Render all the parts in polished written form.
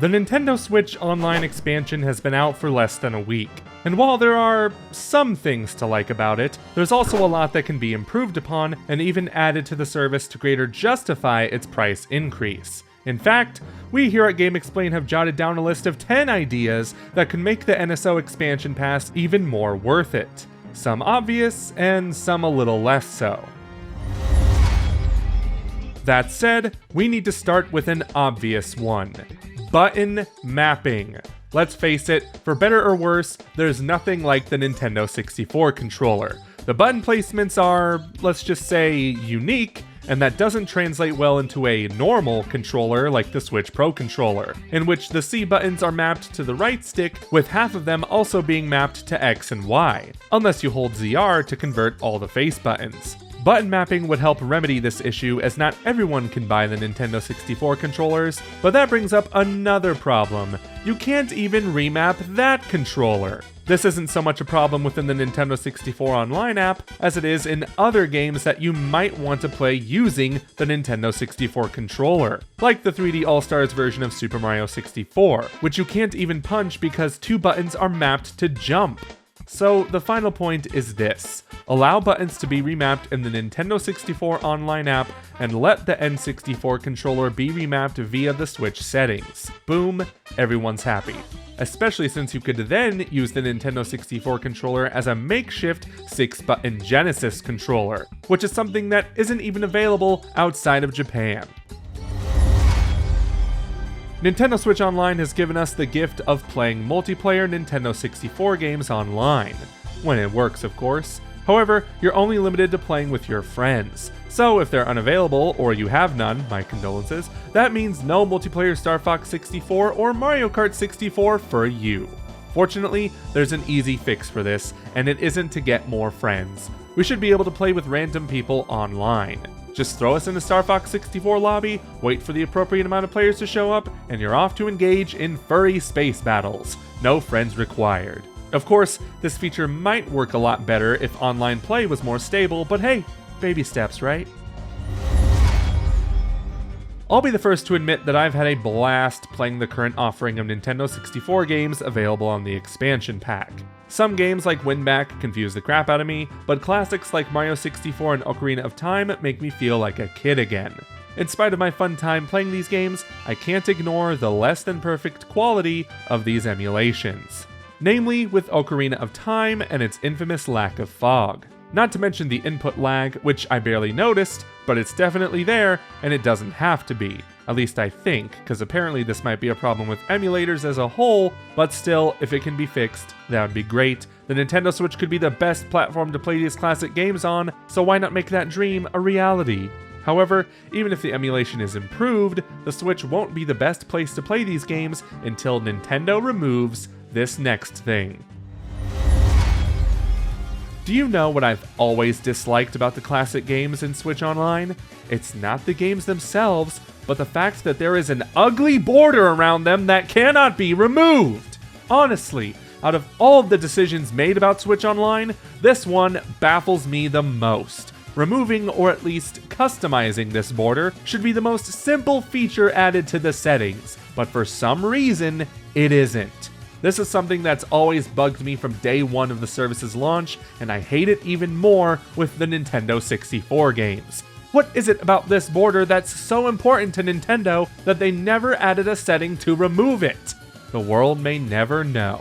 The Nintendo Switch Online expansion has been out for less than a week, and while there are some things to like about it, there's also a lot that can be improved upon and even added to the service to greater justify its price increase. In fact, we here at GameXplain have jotted down a list of 10 ideas that can make the NSO expansion pass even more worth it. Some obvious, and some a little less so. That said, we need to start with an obvious one. Button mapping. Let's face it, for better or worse, there's nothing like the Nintendo 64 controller. The button placements are, let's just say, unique, and that doesn't translate well into a normal controller like the Switch Pro controller, in which the C buttons are mapped to the right stick, with half of them also being mapped to X and Y, unless you hold ZR to convert all the face buttons. Button mapping would help remedy this issue, as not everyone can buy the Nintendo 64 controllers, but that brings up another problem. You can't even remap that controller. This isn't so much a problem within the Nintendo 64 Online app, as it is in other games that you might want to play using the Nintendo 64 controller, like the 3D All-Stars version of Super Mario 64, which you can't even punch because 2 buttons are mapped to jump. So the final point is this: allow buttons to be remapped in the Nintendo 64 Online app and let the N64 controller be remapped via the Switch settings. Boom, everyone's happy. Especially since you could then use the Nintendo 64 controller as a makeshift 6-button Genesis controller, which is something that isn't even available outside of Japan. Nintendo Switch Online has given us the gift of playing multiplayer Nintendo 64 games online. When it works, of course. However, you're only limited to playing with your friends. So if they're unavailable, or you have none, my condolences, that means no multiplayer Star Fox 64 or Mario Kart 64 for you. Fortunately, there's an easy fix for this, and it isn't to get more friends. We should be able to play with random people online. Just throw us in the Star Fox 64 lobby, wait for the appropriate amount of players to show up, and you're off to engage in furry space battles. No friends required. Of course, this feature might work a lot better if online play was more stable, but hey, baby steps, right? I'll be the first to admit that I've had a blast playing the current offering of Nintendo 64 games available on the expansion pack. Some games like Winback confuse the crap out of me, but classics like Mario 64 and Ocarina of Time make me feel like a kid again. In spite of my fun time playing these games, I can't ignore the less than perfect quality of these emulations. Namely with Ocarina of Time and its infamous lack of fog. Not to mention the input lag, which I barely noticed, but it's definitely there, and it doesn't have to be. At least I think, because apparently this might be a problem with emulators as a whole, but still, if it can be fixed, that would be great. The Nintendo Switch could be the best platform to play these classic games on, so why not make that dream a reality? However, even if the emulation is improved, the Switch won't be the best place to play these games until Nintendo removes this next thing. Do you know what I've always disliked about the classic games in Switch Online? It's not the games themselves, but the fact that there is an ugly border around them that cannot be removed. Honestly, out of all the decisions made about Switch Online, this one baffles me the most. Removing, or at least customizing this border, should be the most simple feature added to the settings, but for some reason, it isn't. This is something that's always bugged me from day one of the service's launch, and I hate it even more with the Nintendo 64 games. What is it about this border that's so important to Nintendo that they never added a setting to remove it? The world may never know.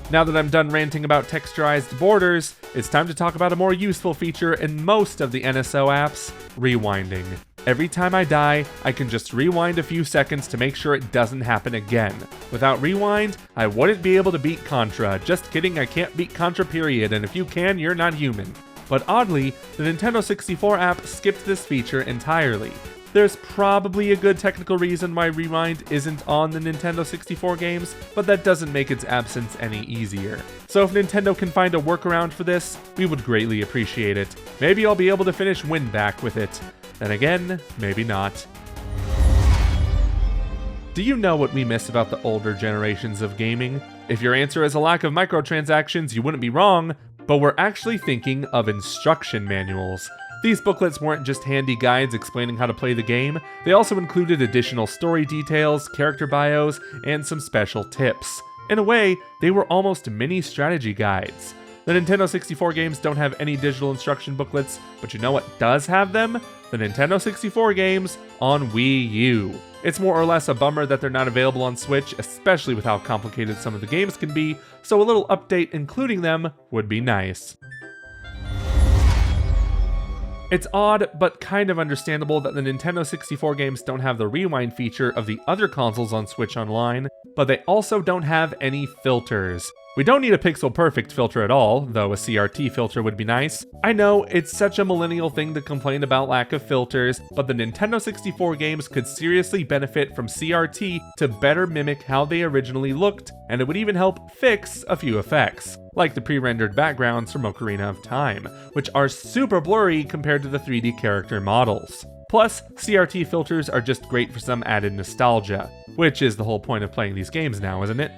Now that I'm done ranting about texturized borders, it's time to talk about a more useful feature in most of the NSO apps: rewinding. Every time I die, I can just rewind a few seconds to make sure it doesn't happen again. Without rewind, I wouldn't be able to beat Contra. Just kidding, I can't beat Contra period, and if you can, you're not human. But oddly, the Nintendo 64 app skipped this feature entirely. There's probably a good technical reason why rewind isn't on the Nintendo 64 games, but that doesn't make its absence any easier. So if Nintendo can find a workaround for this, we would greatly appreciate it. Maybe I'll be able to finish Winback with it. Then again, maybe not. Do you know what we miss about the older generations of gaming? If your answer is a lack of microtransactions, you wouldn't be wrong, but we're actually thinking of instruction manuals. These booklets weren't just handy guides explaining how to play the game, they also included additional story details, character bios, and some special tips. In a way, they were almost mini strategy guides. The Nintendo 64 games don't have any digital instruction booklets, but you know what does have them? The Nintendo 64 games on Wii U. It's more or less a bummer that they're not available on Switch, especially with how complicated some of the games can be, so a little update including them would be nice. It's odd, but kind of understandable that the Nintendo 64 games don't have the rewind feature of the other consoles on Switch Online, but they also don't have any filters. We don't need a pixel perfect filter at all, though a CRT filter would be nice. I know, it's such a millennial thing to complain about lack of filters, but the Nintendo 64 games could seriously benefit from CRT to better mimic how they originally looked, and it would even help fix a few effects, like the pre-rendered backgrounds from Ocarina of Time, which are super blurry compared to the 3D character models. Plus, CRT filters are just great for some added nostalgia, which is the whole point of playing these games now, isn't it?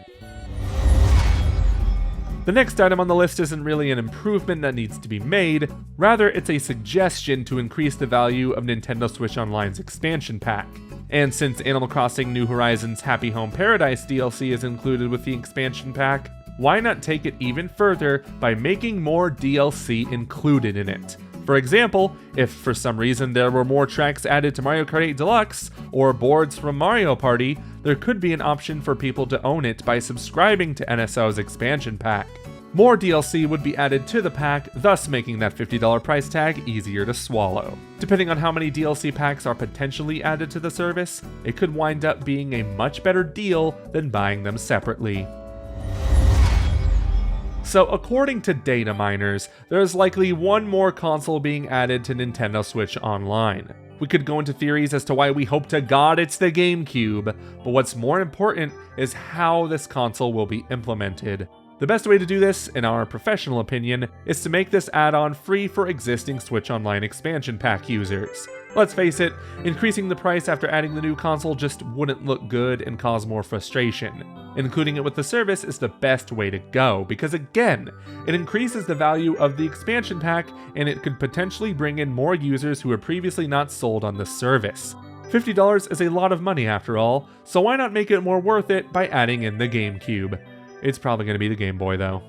The next item on the list isn't really an improvement that needs to be made, rather it's a suggestion to increase the value of Nintendo Switch Online's expansion pack. And since Animal Crossing New Horizons Happy Home Paradise DLC is included with the expansion pack, why not take it even further by making more DLC included in it? For example, if for some reason there were more tracks added to Mario Kart 8 Deluxe, or boards from Mario Party, there could be an option for people to own it by subscribing to NSO's expansion pack. More DLC would be added to the pack, thus making that $50 price tag easier to swallow. Depending on how many DLC packs are potentially added to the service, it could wind up being a much better deal than buying them separately. So according to data miners, there's likely one more console being added to Nintendo Switch Online. We could go into theories as to why we hope to God it's the GameCube, but what's more important is how this console will be implemented. The best way to do this, in our professional opinion, is to make this add-on free for existing Switch Online expansion pack users. Let's face it, increasing the price after adding the new console just wouldn't look good and cause more frustration. Including it with the service is the best way to go, because again, it increases the value of the expansion pack and it could potentially bring in more users who were previously not sold on the service. $50 is a lot of money after all, so why not make it more worth it by adding in the GameCube? It's probably going to be the Game Boy though.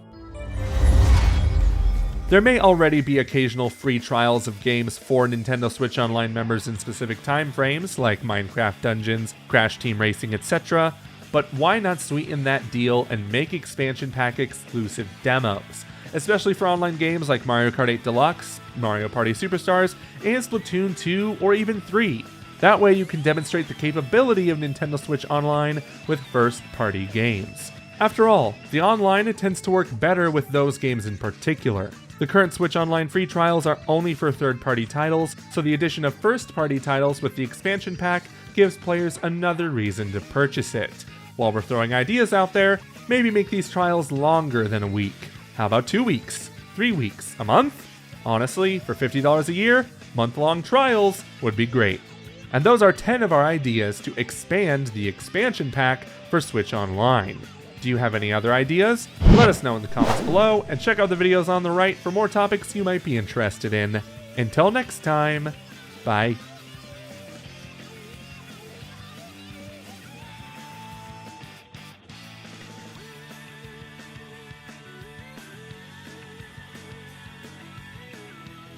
There may already be occasional free trials of games for Nintendo Switch Online members in specific time frames, like Minecraft Dungeons, Crash Team Racing, etc., but why not sweeten that deal and make expansion pack exclusive demos, especially for online games like Mario Kart 8 Deluxe, Mario Party Superstars, and Splatoon 2 or even 3. That way you can demonstrate the capability of Nintendo Switch Online with first-party games. After all, the online tends to work better with those games in particular. The current Switch Online free trials are only for third-party titles, so the addition of first-party titles with the expansion pack gives players another reason to purchase it. While we're throwing ideas out there, maybe make these trials longer than a week. How about 2 weeks? 3 weeks? A month? Honestly, for $50 a year, month-long trials would be great. And those are 10 of our ideas to expand the expansion pack for Switch Online. Do you have any other ideas? Let us know in the comments below, and check out the videos on the right for more topics you might be interested in. Until next time, bye.